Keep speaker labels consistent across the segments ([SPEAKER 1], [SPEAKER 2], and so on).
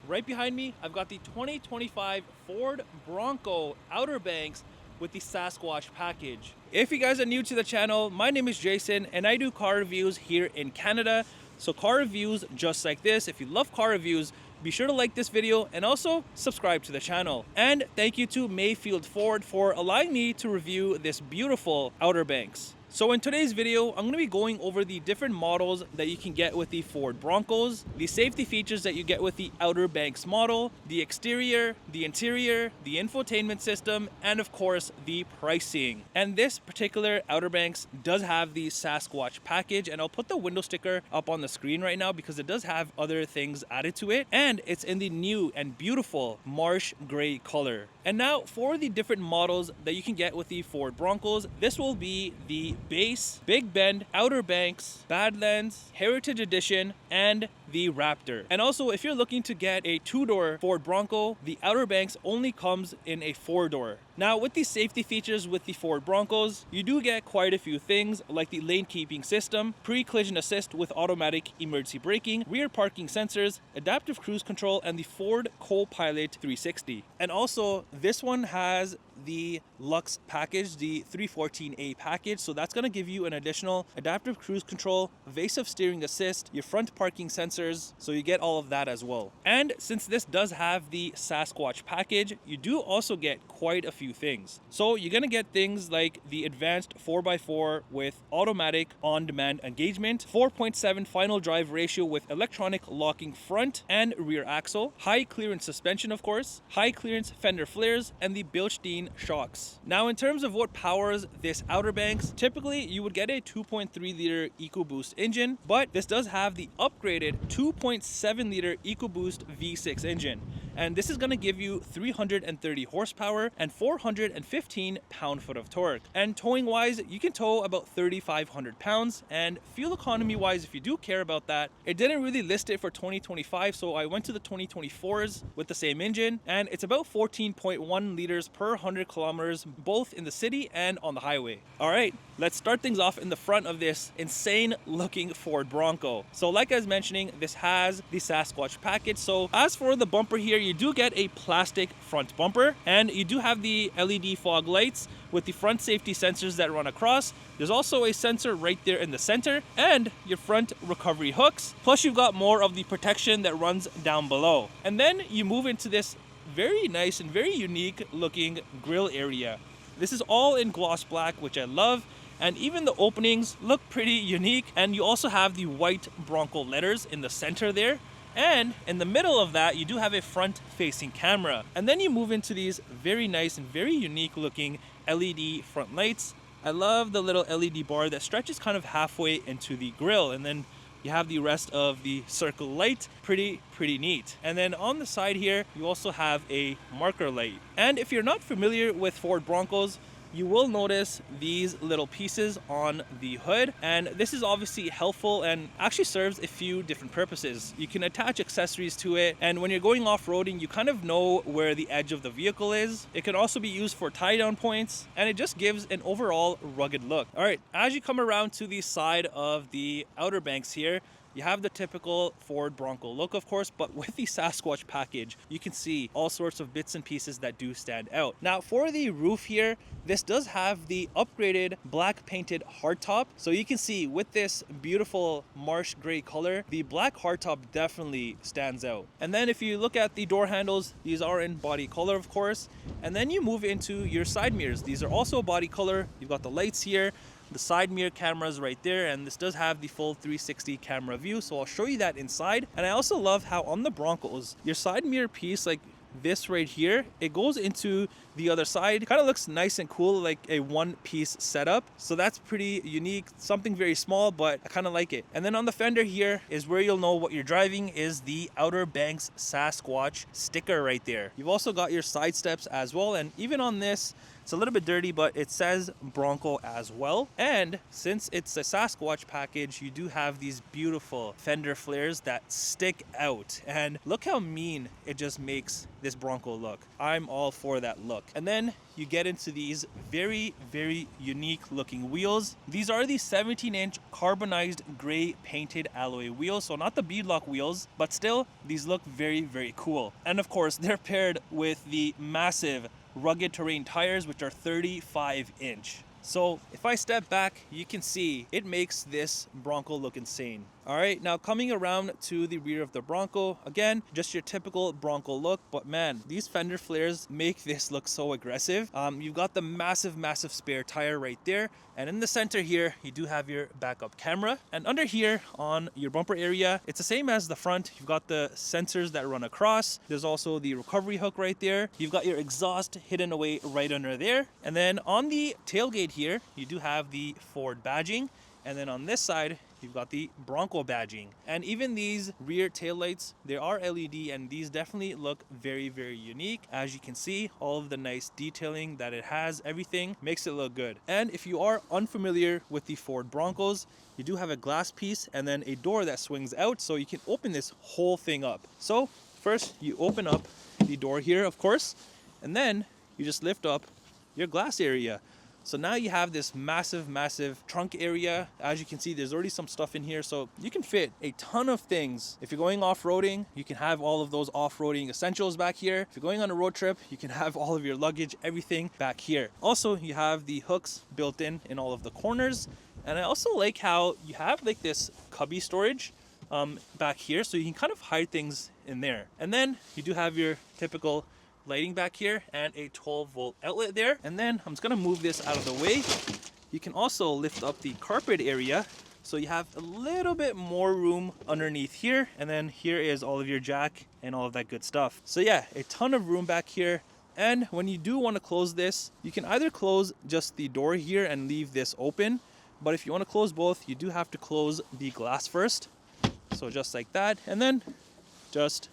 [SPEAKER 1] right behind me, I've got the 2025 Ford Bronco Outer Banks with the Sasquatch Package. If you guys are new to the channel, my name is Jason and I do car reviews here in Canada. So car reviews just like this. If you love car reviews, be sure to like this video and also subscribe to the channel. And thank you to Mayfield Ford for allowing me to review this beautiful Outer Banks. So in today's video, I'm going to be going over the different models that you can get with the Ford Broncos, the safety features that you get with the Outer Banks model, the exterior, the interior, the infotainment system, and of course, the pricing. And this particular Outer Banks does have the Sasquatch package, and I'll put the window sticker up on the screen right now because it does have other things added to it, and it's in the new and beautiful marsh gray color. And now for the different models that you can get with the Ford Broncos, this will be the Base, Big Bend, Outer Banks, Badlands, Heritage Edition, and the Raptor. And also, if you're looking to get a two-door Ford Bronco, the Outer Banks only comes in a four-door. Now, with the safety features with the Ford Broncos, you do get quite a few things like the lane keeping system, pre-collision assist with automatic emergency braking, rear parking sensors, adaptive cruise control, and the Ford Co-Pilot 360. And also, this one has the Luxe package, the 314A package. So that's going to give you an additional adaptive cruise control, evasive steering assist, your front parking sensors. So you get all of that as well. And since this does have the Sasquatch package, you do also get quite a few things. So you're going to get things like the advanced 4x4 with automatic on-demand engagement, 4.7 final drive ratio with electronic locking front and rear axle, high clearance suspension of course, high clearance fender flares, and the Bilstein shocks. Now in terms of what powers this Outer Banks, typically you would get a 2.3 liter EcoBoost engine, but this does have the upgraded 2.7 liter EcoBoost V6 engine. And this is going to give you 330 horsepower and 415 pound-foot of torque. And towing wise, you can tow about 3,500 pounds. And fuel economy wise, if you do care about that, it didn't really list it for 2025. So I went to the 2024s with the same engine, and it's about 14.1 liters per 100 kilometers, both in the city and on the highway. All right, let's start things off in the front of this insane looking Ford Bronco. So like I was mentioning, this has the Sasquatch package. So as for the bumper here, you do get a plastic front bumper, and you do have the LED fog lights with the front safety sensors that run across. There's also a sensor right there in the center, and your front recovery hooks. Plus you've got more of the protection that runs down below. And then you move into this very nice and very unique looking grille area. This is all in gloss black, which I love. And even the openings look pretty unique. And you also have the white Bronco letters in the center there. And in the middle of that, you do have a front-facing camera. And then you move into these very nice and very unique looking LED front lights. I love the little LED bar that stretches kind of halfway into the grille. And then you have the rest of the circle light. Pretty neat. And then on the side here, you also have a marker light. And if you're not familiar with Ford Broncos, you will notice these little pieces on the hood, and this is obviously helpful and actually serves a few different purposes. You can attach accessories to it, and when you're going off-roading, you kind of know where the edge of the vehicle is. It can also be used for tie-down points, and it just gives an overall rugged look. All right, as you come around to the side of the Outer Banks here, you have the typical Ford Bronco look, of course, but with the Sasquatch package, you can see all sorts of bits and pieces that do stand out. Now, for the roof here, this does have the upgraded black painted hardtop. So you can see with this beautiful marsh gray color, the black hardtop definitely stands out. And then if you look at the door handles, these are in body color, of course. And then you move into your side mirrors. These are also body color. You've got the lights here, the side mirror cameras right there, and this does have the full 360 camera view, so I'll show you that inside. And I also love how on the Broncos, your side mirror piece, like this right here, it goes into the other side. Kind of looks nice and cool, like a one-piece setup. So that's pretty unique, something very small, but I kind of like it. And then on the fender here is where you'll know what you're driving, is the Outer Banks Sasquatch sticker right there. You've also got your side steps as well, and even on this, It's a little bit dirty, but it says Bronco as well. And since it's a Sasquatch package, you do have these beautiful fender flares that stick out. And look how mean it just makes this Bronco look. I'm all for that look. And then you get into these very, very unique looking wheels. These are the 17-inch carbonized gray painted alloy wheels. So not the beadlock wheels, but still these look very, very cool. And of course, they're paired with the massive rugged terrain tires, which are 35-inch. So if I step back, you can see it makes this Bronco look insane. All right, now coming around to the rear of the Bronco, again, just your typical Bronco look, but man, these fender flares make this look so aggressive. You've got the massive, massive spare tire right there. And in the center here, you do have your backup camera. And under here on your bumper area, it's the same as the front. You've got the sensors that run across. There's also the recovery hook right there. You've got your exhaust hidden away right under there. And then on the tailgate here, you do have the Ford badging. And then on this side, you've got the Bronco badging. And even these rear taillights, they are LED, and these definitely look very, very unique. As you can see, all of the nice detailing that it has, everything makes it look good. And if you are unfamiliar with the Ford Broncos, you do have a glass piece and then a door that swings out, so you can open this whole thing up. So first you open up the door here, of course, and then you just lift up your glass area. So now you have this massive, massive trunk area. As you can see, there's already some stuff in here, so you can fit a ton of things. If you're going off-roading, you can have all of those off-roading essentials back here. If you're going on a road trip, you can have all of your luggage, everything back here. Also, you have the hooks built in all of the corners. And I also like how you have like this cubby storage back here, so you can kind of hide things in there. And then you do have your typical lighting back here and a 12-volt outlet there. And then I'm just gonna move this out of the way. You can also lift up the carpet area, so you have a little bit more room underneath here. And then here is all of your jack and all of that good stuff. So yeah, a ton of room back here. And when you do want to close this, you can either close just the door here and leave this open, but if you want to close both, you do have to close the glass first. So just like that, and then just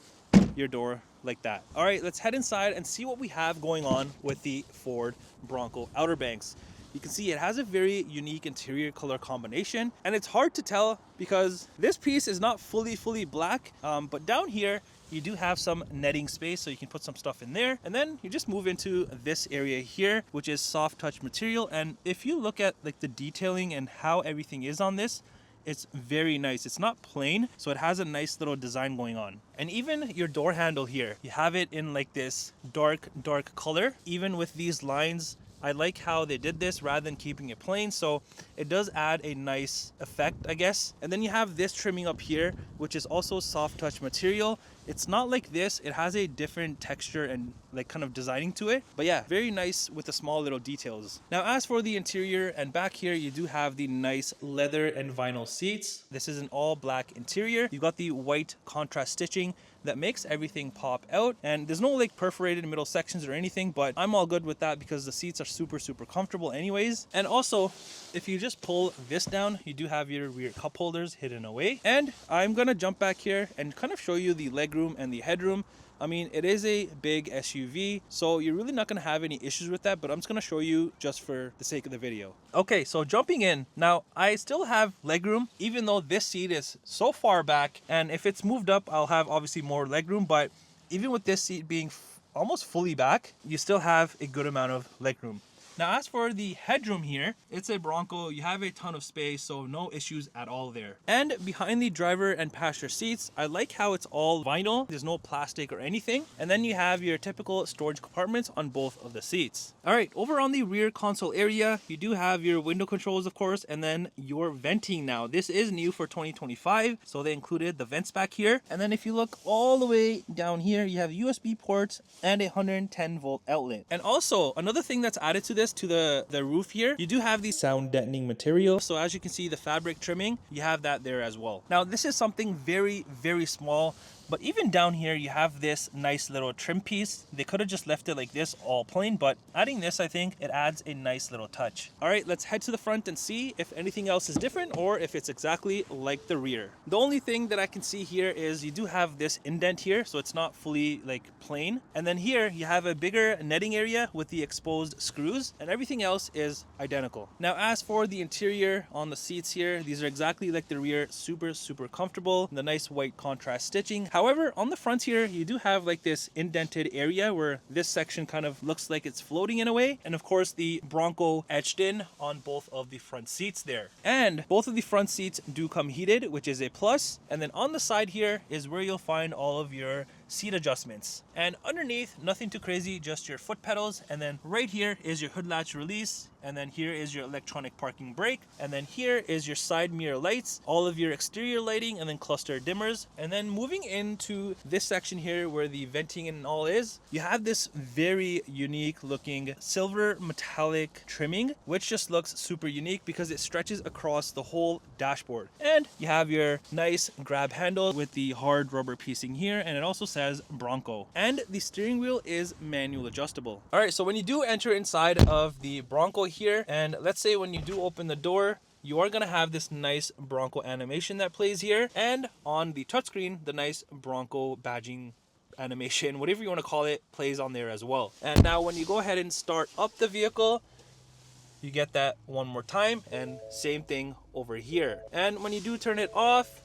[SPEAKER 1] your door like that. All right, let's head inside and see what we have going on with the Ford Bronco Outer Banks. You can see it has a very unique interior color combination, and it's hard to tell because this piece is not fully black, but down here you do have some netting space, so you can put some stuff in there. And then you just move into this area here, which is soft touch material. And if you look at like the detailing and how everything is on this, it's very nice. It's not plain, so it has a nice little design going on. And even your door handle here, you have it in like this dark color. Even with these lines, I like how they did this rather than keeping it plain, so it does add a nice effect, I guess. And then you have this trimming up here, which is also soft touch material. It's not like this, it has a different texture and like kind of designing to it. But yeah, very nice with the small little details. Now, as for the interior and back here, you do have the nice leather and vinyl seats. This is an all black interior. You've got the white contrast stitching that makes everything pop out, and there's no like perforated middle sections or anything, but I'm all good with that because the seats are super comfortable anyways. And also, if you just pull this down, you do have your rear cup holders hidden away. And I'm gonna jump back here and kind of show you the legroom and the headroom. I mean, it is a big SUV, so you're really not going to have any issues with that, but I'm just going to show you just for the sake of the video. Okay, so jumping in. Now, I still have legroom, even though this seat is so far back, and if it's moved up, I'll have obviously more legroom, but even with this seat being almost fully back, you still have a good amount of legroom. Now, as for the headroom here, it's a Bronco. You have a ton of space, so no issues at all there. And behind the driver and passenger seats, I like how it's all vinyl. There's no plastic or anything. And then you have your typical storage compartments on both of the seats. All right, over on the rear console area, you do have your window controls, of course, and then your venting now. This is new for 2025, so they included the vents back here. And then if you look all the way down here, you have USB ports and a 110-volt outlet. And also, another thing that's added to this, to the roof here, you do have the sound deadening material. So as you can see, the fabric trimming, you have that there as well. Now, this is something very small, But even down here, you have this nice little trim piece. They could have just left it like this, all plain, but adding this, I think it adds a nice little touch. All right, let's head to the front and see if anything else is different or if it's exactly like the rear. The only thing that I can see here is you do have this indent here, so it's not fully like plain. And then here you have a bigger netting area with the exposed screws, and everything else is identical. Now, as for the interior on the seats here, these are exactly like the rear, super comfortable. The nice white contrast stitching. However, on the front here, you do have like this indented area where this section kind of looks like it's floating in a way. And of course, the Bronco etched in on both of the front seats there. And both of the front seats do come heated, which is a plus. And then on the side here is where you'll find all of your seat adjustments. And underneath, nothing too crazy, just your foot pedals. And then right here is your hood latch release. And then here is your electronic parking brake. And then here is your side mirror lights, all of your exterior lighting, and then cluster dimmers. And then moving into this section here where the venting and all is, you have this very unique looking silver metallic trimming, which just looks super unique because it stretches across the whole dashboard. And you have your nice grab handle with the hard rubber piecing here, and it also says Bronco. And the steering wheel is manual adjustable. All right, so when you do enter inside of the Bronco here, and let's say when you do open the door, you are gonna have this nice Bronco animation that plays here, and on the touchscreen, the nice Bronco badging animation, whatever you want to call it, plays on there as well. And now when you go ahead and start up the vehicle, you get that one more time, and same thing over here. And when you do turn it off,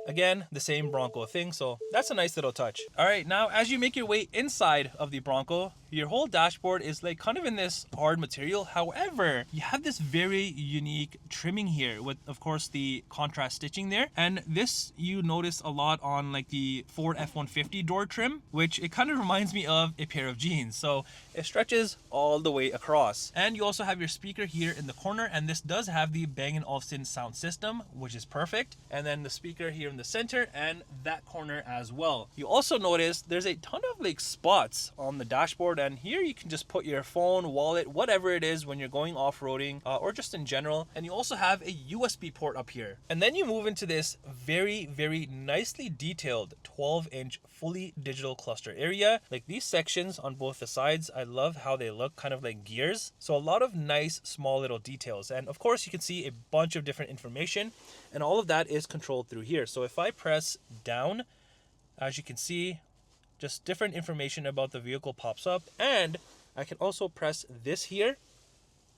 [SPEAKER 1] again, the same Bronco thing, so that's a nice little touch. All right, now as you make your way inside of the Bronco, your whole dashboard is like kind of in this hard material. However, you have this very unique trimming here with, of course, the contrast stitching there. And this you notice a lot on like the Ford F-150 door trim, which it kind of reminds me of a pair of jeans. So it stretches all the way across. And you also have your speaker here in the corner, and this does have the Bang & Olufsen sound system, which is perfect. And then the speaker here in the center and that corner as well. You also notice there's a ton of like spots on the dashboard, and here you can just put your phone, wallet, whatever it is when you're going off-roading or just in general. And you also have a USB port up here. And then you move into this very nicely detailed 12-inch fully digital cluster area. Like these sections on both the sides, I love how they look, kind of like gears. So a lot of nice small little details. And of course you can see a bunch of different information, and all of that is controlled through here. So if I press down, as you can see, just different information about the vehicle pops up. And I can also press this here,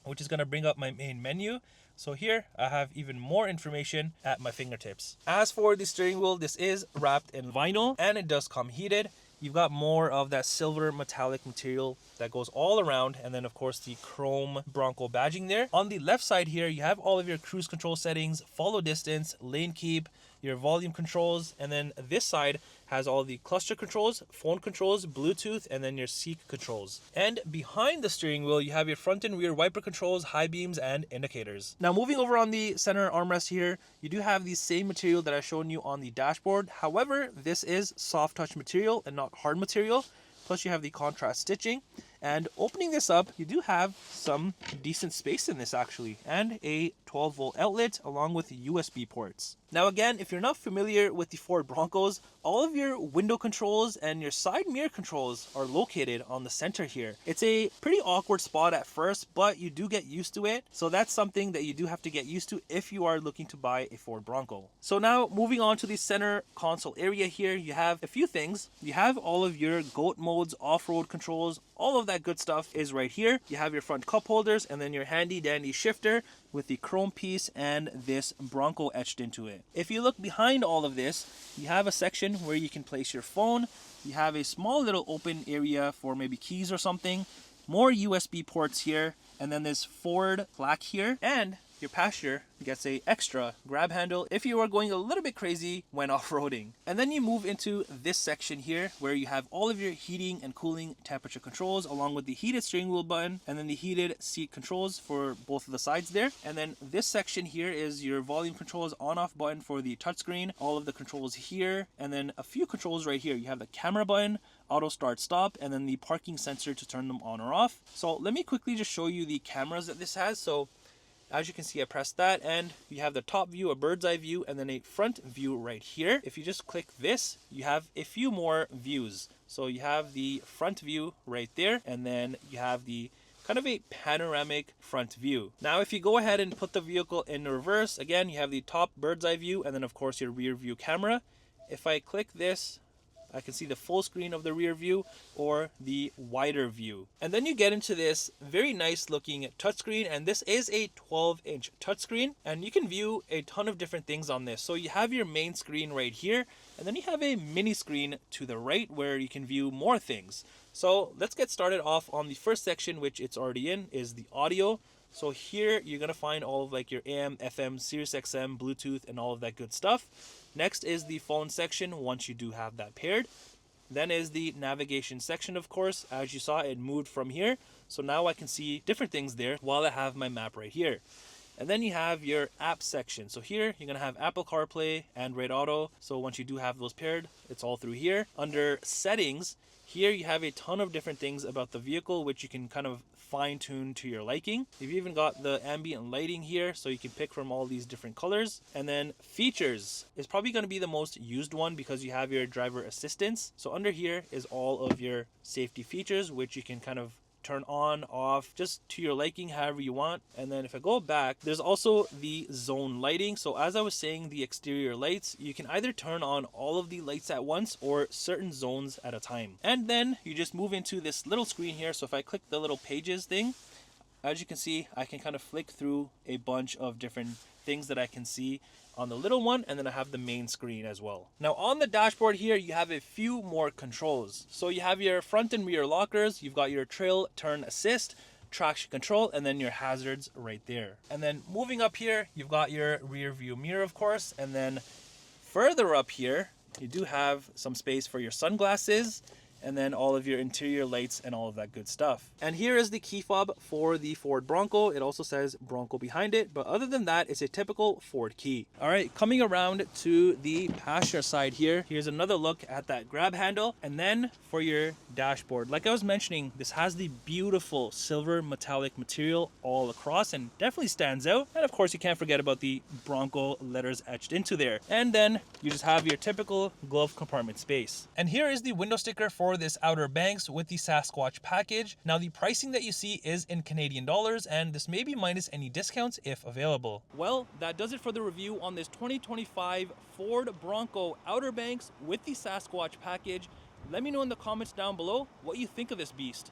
[SPEAKER 1] which is going to bring up my main menu. So here I have even more information at my fingertips. As for the steering wheel, this is wrapped in vinyl and it does come heated. You've got more of that silver metallic material that goes all around, and then of course the chrome Bronco badging there. On the left side here, you have all of your cruise control settings, follow distance, lane keep, your volume controls, and then this side has all the cluster controls, phone controls, Bluetooth, and then your seat controls. And behind the steering wheel, you have your front and rear wiper controls, high beams, and indicators. Now moving over on the center armrest here, you do have the same material that I've shown you on the dashboard. However, this is soft touch material and not hard material. Plus you have the contrast stitching. And opening this up, you do have some decent space in this actually, and a 12-volt outlet along with USB ports. Now again, if you're not familiar with the Ford Broncos, all of your window controls and your side mirror controls are located on the center here. It's a pretty awkward spot at first, but you do get used to it. So that's something that you do have to get used to if you are looking to buy a Ford Bronco. So now moving on to the center console area here, you have a few things. You have all of your GOAT modes, off-road controls, all of that good stuff is right here. You have your front cup holders and then your handy dandy shifter with the chrome piece and this Bronco etched into it. If you look behind all of this, you have a section where you can place your phone. You have a small little open area for maybe keys or something. More USB ports here, and then this Ford plaque here, and your passenger gets a extra grab handle if you are going a little bit crazy when off-roading. And then you move into this section here where you have all of your heating and cooling temperature controls along with the heated steering wheel button and then the heated seat controls for both of the sides there. And then this section here is your volume controls, on-off button for the touchscreen, all of the controls here, and then a few controls right here. You have the camera button, auto start stop, and then the parking sensor to turn them on or off. So let me quickly just show you the cameras that this has. So As you can see, I pressed that, and you have the top view, a bird's eye view, and then a front view right here. If you just click this, you have a few more views. So you have the front view right there, and then you have the kind of a panoramic front view. Now, if you go ahead and put the vehicle in reverse, again, you have the top bird's eye view, and then of course your rear view camera. If I click this, I can see the full screen of the rear view or the wider view. And then you get into this very nice looking touchscreen, and this is a 12-inch touchscreen, and you can view a ton of different things on this. So you have your main screen right here, and then you have a mini screen to the right where you can view more things. So let's get started off on the first section, which it's already in, is the audio. So here you're gonna find all of like your AM, FM, Sirius XM, Bluetooth, and all of that good stuff. Next is the phone section once you do have that paired. Then is the navigation section, of course. As you saw, it moved from here. So now I can see different things there while I have my map right here. And then you have your app section. So here you're gonna have Apple CarPlay, Android Auto. So once you do have those paired, it's all through here. Under settings, here you have a ton of different things about the vehicle, which you can kind of fine tune to your liking. You've even got the ambient lighting here, so you can pick from all these different colors. And then features is probably going to be the most used one because you have your driver assistance. So under here is all of your safety features, which you can kind of turn on, off, just to your liking, however you want. And then if I go back, there's also the zone lighting. So as I was saying, the exterior lights, you can either turn on all of the lights at once or certain zones at a time. And then you just move into this little screen here. So if I click the little pages thing, as you can see, I can kind of flick through a bunch of different things that I can see on the little one, and then I have the main screen as well. Now on the dashboard here, you have a few more controls. So you have your front and rear lockers, you've got your trail turn assist, traction control, and then your hazards right there. And then moving up here, you've got your rear view mirror, of course, and then further up here, you do have some space for your sunglasses, and then all of your interior lights and all of that good stuff. And here is the key fob for the Ford Bronco. It also says Bronco behind it, but other than that, it's a typical Ford key. All right, coming around to the passenger side here, here's another look at that grab handle. And then for your dashboard, like I was mentioning, this has the beautiful silver metallic material all across and definitely stands out. And of course, you can't forget about the Bronco letters etched into there. And then you just have your typical glove compartment space. And here is the window sticker for this Outer Banks with the Sasquatch package. Now the pricing that you see is in Canadian dollars, and this may be minus any discounts if available. Well, that does it for the review on this 2025 Ford Bronco Outer Banks with the Sasquatch package. Let me know in the comments down below what you think of this beast.